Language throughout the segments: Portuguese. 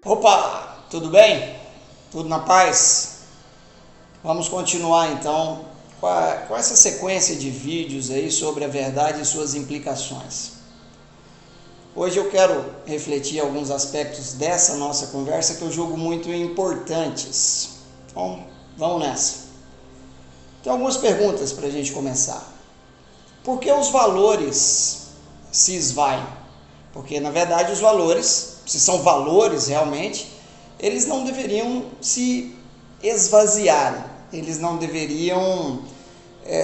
Opa, tudo bem? Tudo na paz? Vamos continuar então com essa sequência de vídeos aí sobre a verdade e suas implicações. Hoje eu quero refletir alguns aspectos dessa nossa conversa que eu julgo muito importantes. Então, vamos nessa. Tem algumas perguntas para a gente começar. Por que os valores se esvaem? Porque, na verdade, os valores, se são valores realmente, eles não deveriam se esvaziarem, eles não deveriam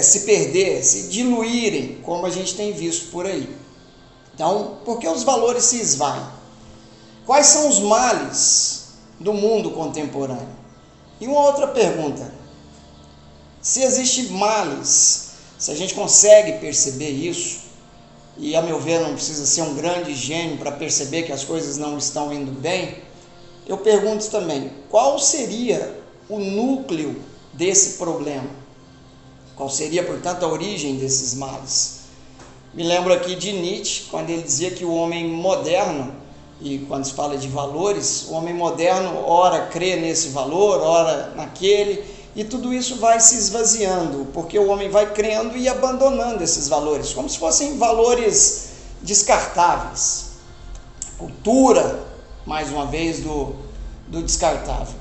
se perder, se diluírem, como a gente tem visto por aí. Então, por que os valores se esvaem? Quais são os males do mundo contemporâneo? E uma outra pergunta, se existem males, se a gente consegue perceber isso, e a meu ver não precisa ser um grande gênio para perceber que as coisas não estão indo bem, eu pergunto também, qual seria o núcleo desse problema? Qual seria, portanto, a origem desses males? Me lembro aqui de Nietzsche, quando ele dizia que o homem moderno, e quando se fala de valores, o homem moderno ora crê nesse valor, ora naquele, e tudo isso vai se esvaziando, porque o homem vai crendo e abandonando esses valores, como se fossem valores descartáveis. Cultura, mais uma vez, do descartável.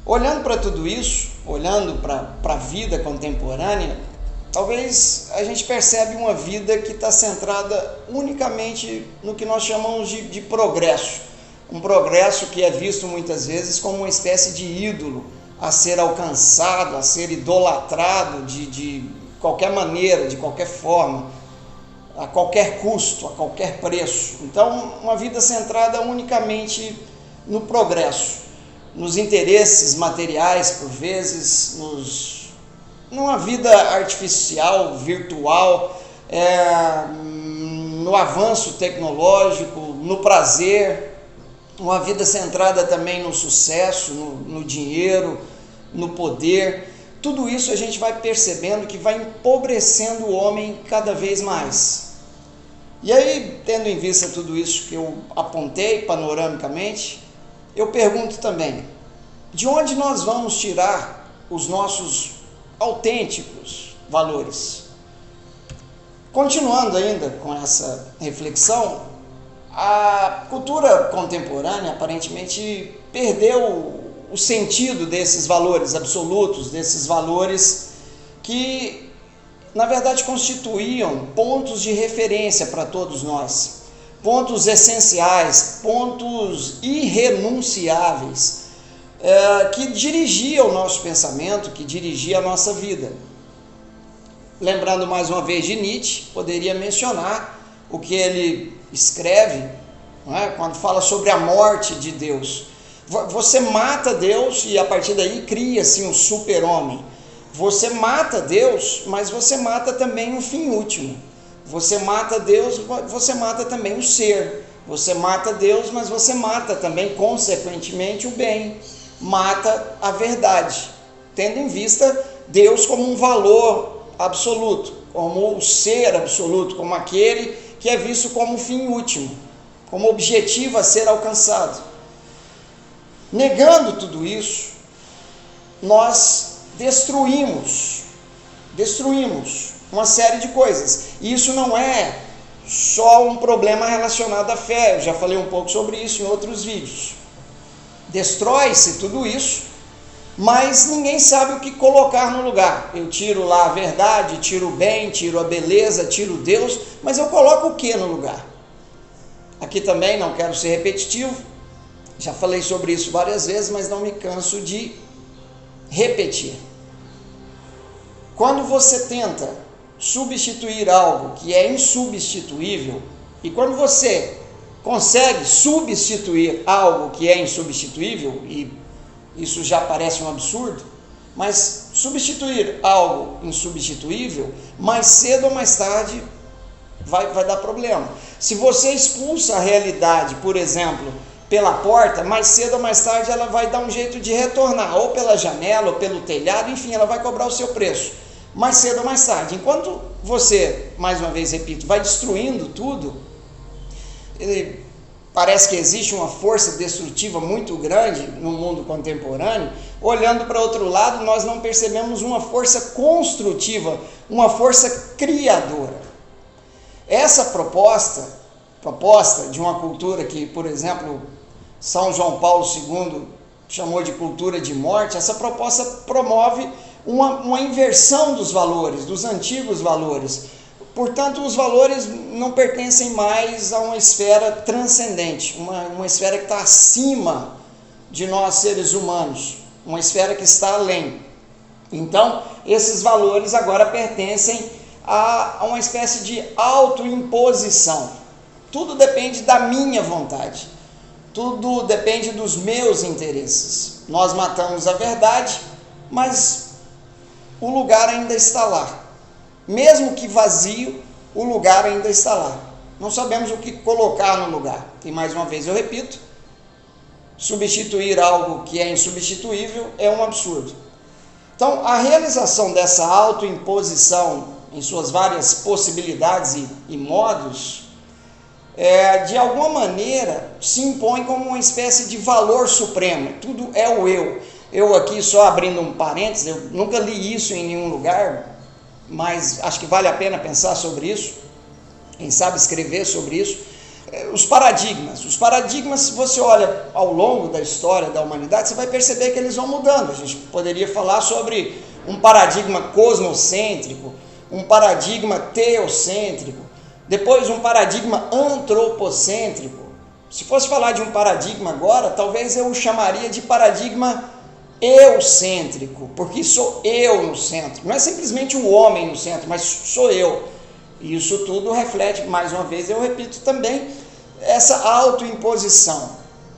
Olhando para tudo isso, olhando para a vida contemporânea, talvez a gente percebe uma vida que está centrada unicamente no que nós chamamos de progresso. Um progresso que é visto muitas vezes como uma espécie de ídolo a ser alcançado, a ser idolatrado de qualquer maneira, de qualquer forma, a qualquer custo, a qualquer preço. Então, uma vida centrada unicamente no progresso, nos interesses materiais, por vezes, numa vida artificial, virtual, no avanço tecnológico, no prazer, uma vida centrada também no sucesso, no dinheiro, no poder. Tudo isso a gente vai percebendo que vai empobrecendo o homem cada vez mais. E aí, tendo em vista tudo isso que eu apontei panoramicamente, eu pergunto também, de onde nós vamos tirar os nossos autênticos valores? Continuando ainda com essa reflexão, a cultura contemporânea aparentemente perdeu o sentido desses valores absolutos, desses valores que, na verdade, constituíam pontos de referência para todos nós, pontos essenciais, pontos irrenunciáveis, que dirigiam o nosso pensamento, que dirigiam a nossa vida. Lembrando mais uma vez de Nietzsche, poderia mencionar o que ele escreve, não é? Quando fala sobre a morte de Deus. Você mata Deus e a partir daí cria-se um super-homem. Você mata Deus, mas você mata também um fim último. Você mata Deus, você mata também o ser. Você mata Deus, mas você mata também, consequentemente, o bem. Mata a verdade, tendo em vista Deus como um valor absoluto, como o ser absoluto, como aquele que é visto como fim último, como objetivo a ser alcançado. Negando tudo isso, nós destruímos uma série de coisas. E isso não é só um problema relacionado à fé, eu já falei um pouco sobre isso em outros vídeos. Destrói-se tudo isso, mas ninguém sabe o que colocar no lugar. Eu tiro lá a verdade, tiro o bem, tiro a beleza, tiro Deus, mas eu coloco o que no lugar? Aqui também não quero ser repetitivo, já falei sobre isso várias vezes, mas não me canso de repetir. Quando você tenta substituir algo que é insubstituível, e quando você consegue substituir algo que é insubstituível, e isso já parece um absurdo, mas substituir algo insubstituível, mais cedo ou mais tarde, vai dar problema. Se você expulsa a realidade, por exemplo, pela porta, mais cedo ou mais tarde ela vai dar um jeito de retornar, ou pela janela, ou pelo telhado, enfim, ela vai cobrar o seu preço, mais cedo ou mais tarde. Enquanto você, mais uma vez repito, vai destruindo tudo, parece que existe uma força destrutiva muito grande no mundo contemporâneo. Olhando para outro lado, nós não percebemos uma força construtiva, uma força criadora. Essa proposta de uma cultura que, por exemplo, São João Paulo II chamou de cultura de morte, essa proposta promove uma inversão dos valores, dos antigos valores. Portanto, os valores não pertencem mais a uma esfera transcendente, uma esfera que está acima de nós seres humanos, uma esfera que está além. Então, esses valores agora pertencem a uma espécie de autoimposição. Tudo depende da minha vontade, tudo depende dos meus interesses. Nós matamos a verdade, mas o lugar ainda está lá. Mesmo que vazio, o lugar ainda está lá. Não sabemos o que colocar no lugar. E mais uma vez eu repito, substituir algo que é insubstituível é um absurdo. Então, a realização dessa autoimposição em suas várias possibilidades e modos, de alguma maneira se impõe como uma espécie de valor supremo. Tudo é o eu. Eu aqui, só abrindo um parênteses, eu nunca li isso em nenhum lugar, mas acho que vale a pena pensar sobre isso, quem sabe escrever sobre isso. Os paradigmas, se você olha ao longo da história da humanidade, você vai perceber que eles vão mudando. A gente poderia falar sobre um paradigma cosmocêntrico, um paradigma teocêntrico, depois um paradigma antropocêntrico. Se fosse falar de um paradigma agora, talvez eu o chamaria de paradigma eucêntrico, porque sou eu no centro. Não é simplesmente um homem no centro, mas sou eu. E isso tudo reflete, mais uma vez eu repito também, essa autoimposição.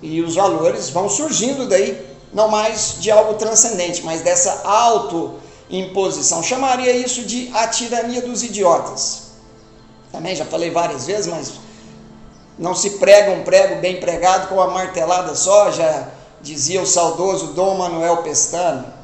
E os valores vão surgindo daí, não mais de algo transcendente, mas dessa autoimposição. Chamaria isso de a tirania dos idiotas. Também já falei várias vezes, mas não se prega um prego bem pregado com uma martelada só, já dizia o saudoso Dom Manuel Pestana.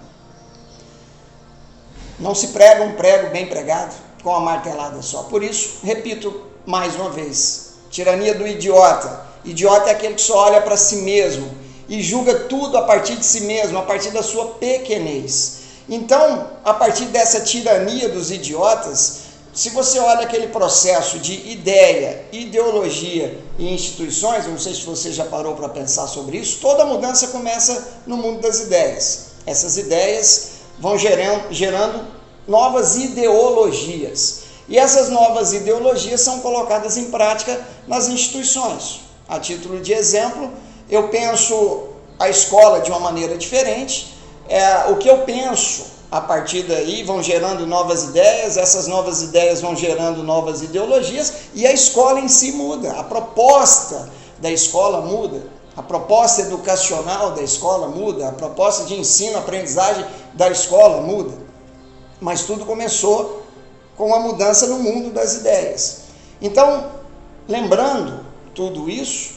Não se prega um prego bem pregado com a martelada só. Por isso, repito mais uma vez, tirania do idiota. Idiota é aquele que só olha para si mesmo e julga tudo a partir de si mesmo, a partir da sua pequenez. Então, a partir dessa tirania dos idiotas, se você olha aquele processo de ideia, ideologia e instituições, não sei se você já parou para pensar sobre isso, toda mudança começa no mundo das ideias. Essas ideias vão gerando novas ideologias. E essas novas ideologias são colocadas em prática nas instituições. A título de exemplo, eu penso a escola de uma maneira diferente. O que eu penso a partir daí vão gerando novas ideias, essas novas ideias vão gerando novas ideologias e a escola em si muda, a proposta da escola muda, a proposta educacional da escola muda, a proposta de ensino, aprendizagem da escola muda. Mas tudo começou com a mudança no mundo das ideias. Então, lembrando tudo isso,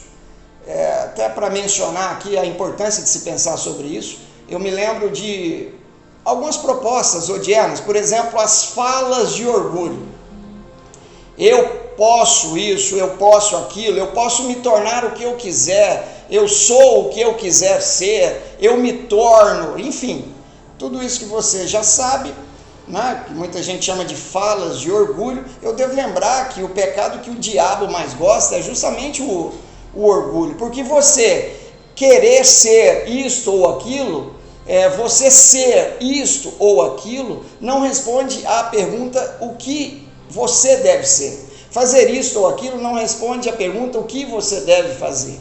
até para mencionar aqui a importância de se pensar sobre isso, eu me lembro de algumas propostas odiernas, por exemplo, as falas de orgulho. Eu posso isso, eu posso aquilo, eu posso me tornar o que eu quiser, eu sou o que eu quiser ser, eu me torno, enfim, tudo isso que você já sabe, né, que muita gente chama de falas de orgulho. Eu devo lembrar que o pecado que o diabo mais gosta é justamente o orgulho, porque você querer ser isto ou aquilo, você ser isto ou aquilo, não responde à pergunta o que você deve ser. Fazer isto ou aquilo não responde à pergunta o que você deve fazer.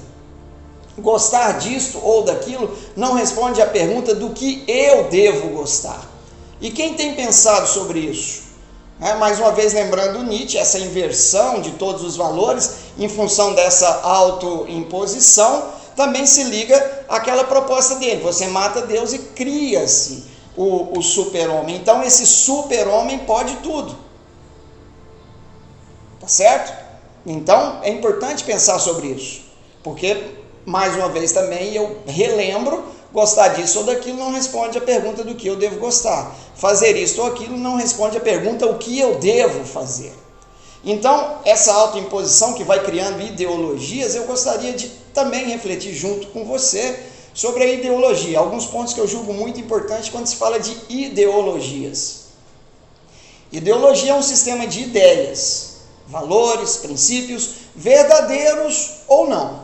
Gostar disto ou daquilo não responde à pergunta do que eu devo gostar. E quem tem pensado sobre isso? Mais uma vez lembrando Nietzsche, essa inversão de todos os valores em função dessa autoimposição, também se liga àquela proposta dele. Você mata Deus e cria-se o super-homem. Então esse super-homem pode tudo. Tá certo? Então é importante pensar sobre isso. Porque, mais uma vez também, eu relembro Gostar disso ou daquilo não responde a pergunta do que eu devo gostar. Fazer isto ou aquilo não responde a pergunta o que eu devo fazer. Então, essa autoimposição que vai criando ideologias, eu gostaria de também refletir junto com você sobre a ideologia. Alguns pontos que eu julgo muito importantes quando se fala de ideologias. Ideologia é um sistema de ideias, valores, princípios, verdadeiros ou não.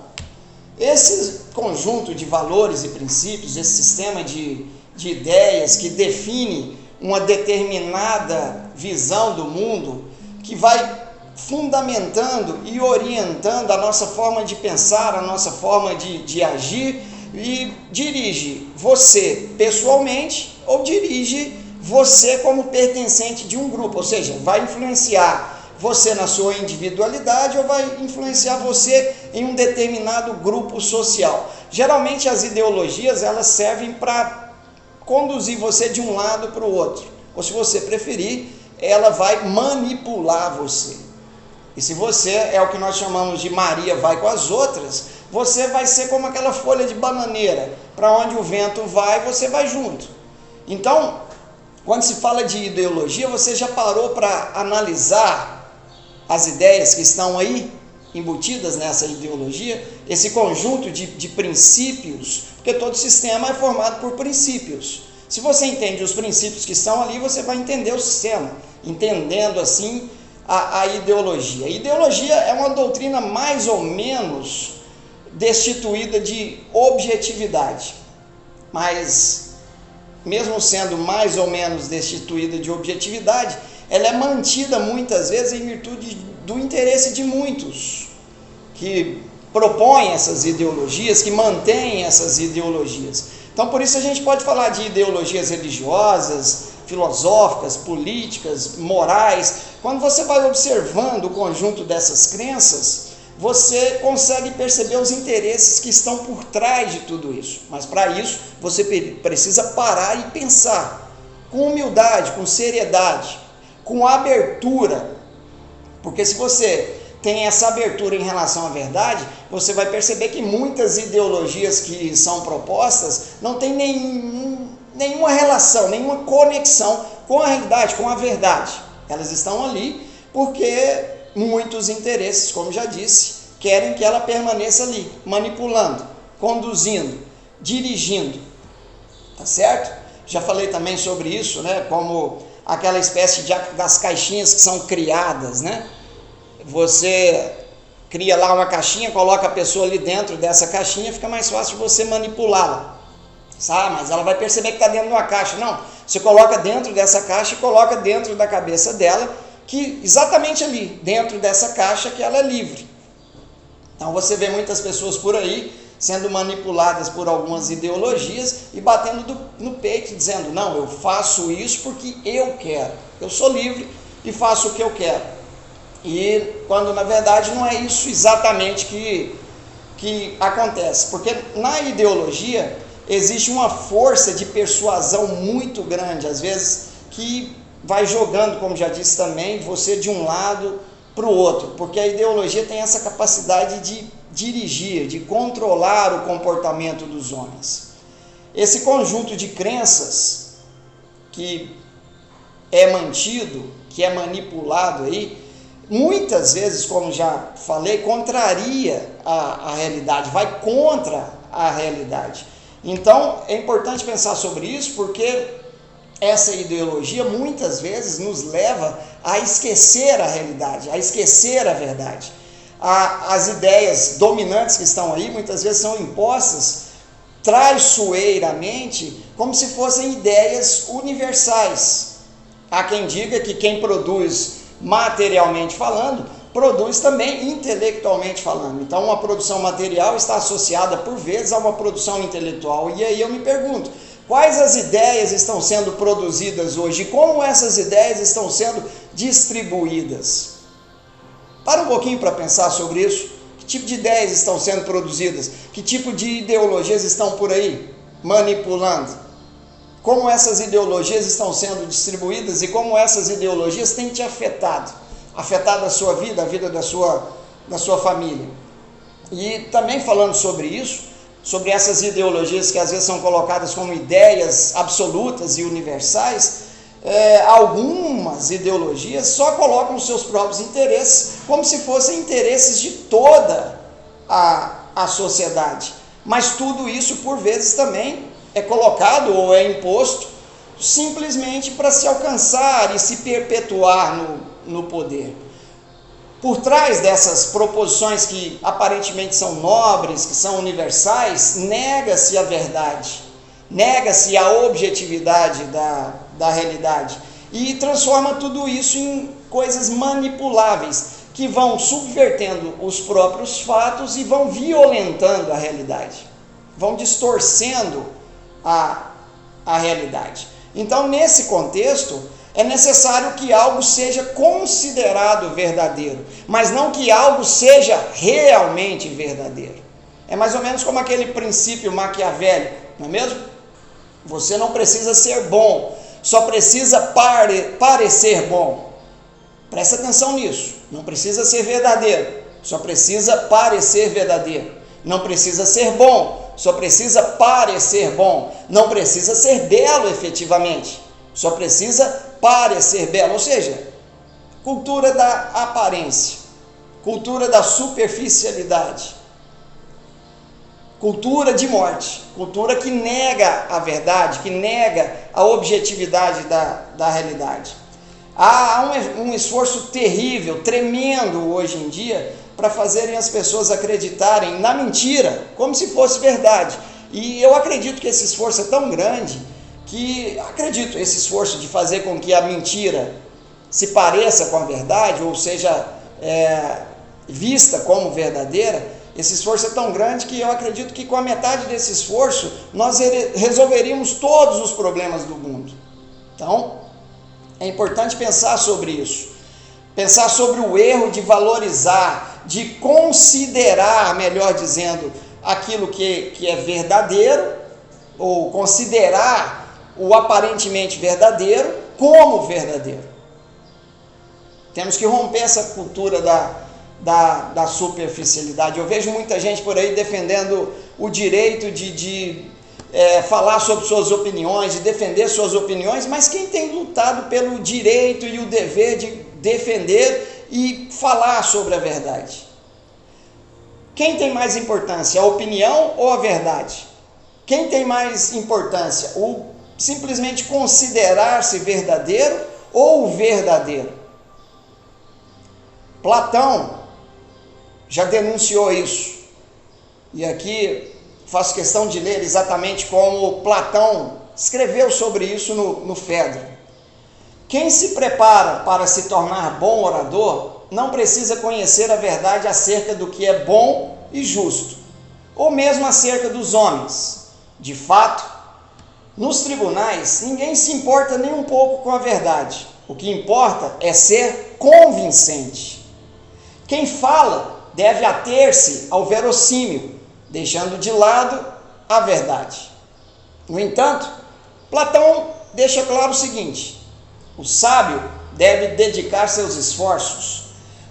Esse conjunto de valores e princípios, esse sistema de ideias que define uma determinada visão do mundo, que vai fundamentando e orientando a nossa forma de pensar, a nossa forma de agir, e dirige você pessoalmente ou dirige você como pertencente de um grupo, ou seja, vai influenciar você na sua individualidade ou vai influenciar você em um determinado grupo social. Geralmente as ideologias elas servem para conduzir você de um lado para o outro, ou se você preferir, ela vai manipular você. E se você é o que nós chamamos de Maria vai com as outras, você vai ser como aquela folha de bananeira, para onde o vento vai, você vai junto. Então, quando se fala de ideologia, você já parou para analisar as ideias que estão aí embutidas nessa ideologia, esse conjunto de princípios, porque todo sistema é formado por princípios. Se você entende os princípios que estão ali, você vai entender o sistema, entendendo assim a ideologia. A ideologia é uma doutrina mais ou menos destituída de objetividade, mas mesmo sendo mais ou menos destituída de objetividade, ela é mantida muitas vezes em virtude do interesse de muitos que propõem essas ideologias, que mantêm essas ideologias. Então, por isso a gente pode falar de ideologias religiosas, filosóficas, políticas, morais. Quando você vai observando o conjunto dessas crenças, você consegue perceber os interesses que estão por trás de tudo isso. Mas para isso, você precisa parar e pensar com humildade, com seriedade, com abertura. Porque se você tem essa abertura em relação à verdade, você vai perceber que muitas ideologias que são propostas não têm nenhuma relação, nenhuma conexão com a realidade, com a verdade. Elas estão ali porque muitos interesses, como já disse, querem que ela permaneça ali, manipulando, conduzindo, dirigindo. Tá certo? Já falei também sobre isso, né? Como aquela espécie das caixinhas que são criadas, né? Você cria lá uma caixinha, coloca a pessoa ali dentro dessa caixinha, fica mais fácil você manipulá-la. Sabe? Mas ela vai perceber que está dentro de uma caixa. Não, você coloca dentro dessa caixa e coloca dentro da cabeça dela, que exatamente ali, dentro dessa caixa, que ela é livre. Então você vê muitas pessoas por aí sendo manipuladas por algumas ideologias e batendo no peito, dizendo, não, eu faço isso porque eu quero. Eu sou livre e faço o que eu quero. E quando na verdade não é isso exatamente que acontece. Porque na ideologia existe uma força de persuasão muito grande, às vezes, que vai jogando, como já disse também, você de um lado para o outro, porque a ideologia tem essa capacidade de dirigir, de controlar o comportamento dos homens. Esse conjunto de crenças que é mantido, que é manipulado aí, muitas vezes, como já falei, contraria a realidade, vai contra a realidade. Então, é importante pensar sobre isso, porque essa ideologia muitas vezes nos leva a esquecer a realidade, a esquecer a verdade. As ideias dominantes que estão aí, muitas vezes são impostas traiçoeiramente, como se fossem ideias universais. Há quem diga que quem produz materialmente falando, produz também intelectualmente falando. Então, uma produção material está associada, por vezes, a uma produção intelectual. E aí eu me pergunto, quais as ideias estão sendo produzidas hoje? E como essas ideias estão sendo distribuídas? Para um pouquinho para pensar sobre isso. Que tipo de ideias estão sendo produzidas? Que tipo de ideologias estão por aí manipulando? Como essas ideologias estão sendo distribuídas e como essas ideologias têm te afetado a sua vida, a vida da sua família. E também falando sobre isso, sobre essas ideologias que às vezes são colocadas como ideias absolutas e universais, algumas ideologias só colocam os seus próprios interesses como se fossem interesses de toda a sociedade. Mas tudo isso, por vezes, também é colocado ou é imposto simplesmente para se alcançar e se perpetuar no poder. Por trás dessas proposições que aparentemente são nobres, que são universais, nega-se a verdade, nega-se a objetividade da realidade e transforma tudo isso em coisas manipuláveis que vão subvertendo os próprios fatos e vão violentando a realidade, vão distorcendo a realidade. Então, nesse contexto, é necessário que algo seja considerado verdadeiro, mas não que algo seja realmente verdadeiro. É mais ou menos como aquele princípio maquiavélico, não é mesmo? Você não precisa ser bom, só precisa parecer bom. Presta atenção nisso. Não precisa ser verdadeiro, só precisa parecer verdadeiro. Não precisa ser bom, só precisa parecer bom. Não precisa ser belo efetivamente, só precisa parecer belo. Ou seja, cultura da aparência, cultura da superficialidade, cultura de morte, cultura que nega a verdade, que nega a objetividade da realidade. Há um esforço terrível, tremendo hoje em dia, para fazerem as pessoas acreditarem na mentira, como se fosse verdade. E eu acredito que esse esforço é tão grande, esse esforço de fazer com que a mentira se pareça com a verdade, ou seja, vista como verdadeira, esse esforço é tão grande que eu acredito que com a metade desse esforço, nós resolveríamos todos os problemas do mundo. Então, é importante pensar sobre isso, pensar sobre o erro de valorizar, de considerar, melhor dizendo, aquilo que é verdadeiro, ou considerar o aparentemente verdadeiro como verdadeiro. Temos que romper essa cultura da superficialidade. Eu vejo muita gente por aí defendendo o direito de falar sobre suas opiniões, de defender suas opiniões, mas quem tem lutado pelo direito e o dever de defender e falar sobre a verdade? Quem tem mais importância, a opinião ou a verdade? Quem tem mais importância, o simplesmente considerar-se verdadeiro ou o verdadeiro? Platão já denunciou isso, e aqui faço questão de ler exatamente como Platão escreveu sobre isso no Fedro. Quem se prepara para se tornar bom orador não precisa conhecer a verdade acerca do que é bom e justo, ou mesmo acerca dos homens. De fato, nos tribunais, ninguém se importa nem um pouco com a verdade. O que importa é ser convincente. Quem fala deve ater-se ao verossímil, deixando de lado a verdade. No entanto, Platão deixa claro o seguinte: o sábio deve dedicar seus esforços,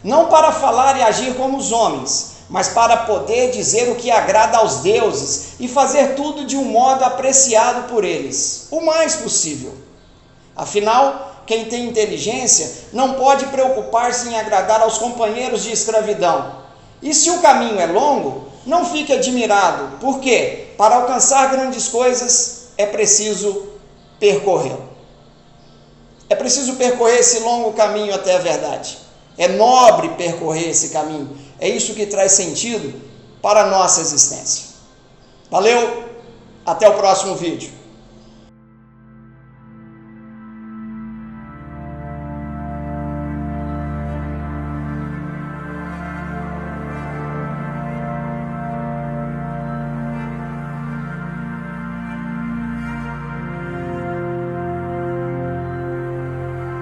não para falar e agir como os homens, mas para poder dizer o que agrada aos deuses e fazer tudo de um modo apreciado por eles, o mais possível. Afinal, quem tem inteligência não pode preocupar-se em agradar aos companheiros de escravidão. E se o caminho é longo, não fique admirado, porque para alcançar grandes coisas é preciso percorrê-lo. É preciso percorrer esse longo caminho até a verdade. É nobre percorrer esse caminho. É isso que traz sentido para a nossa existência. Valeu, até o próximo vídeo.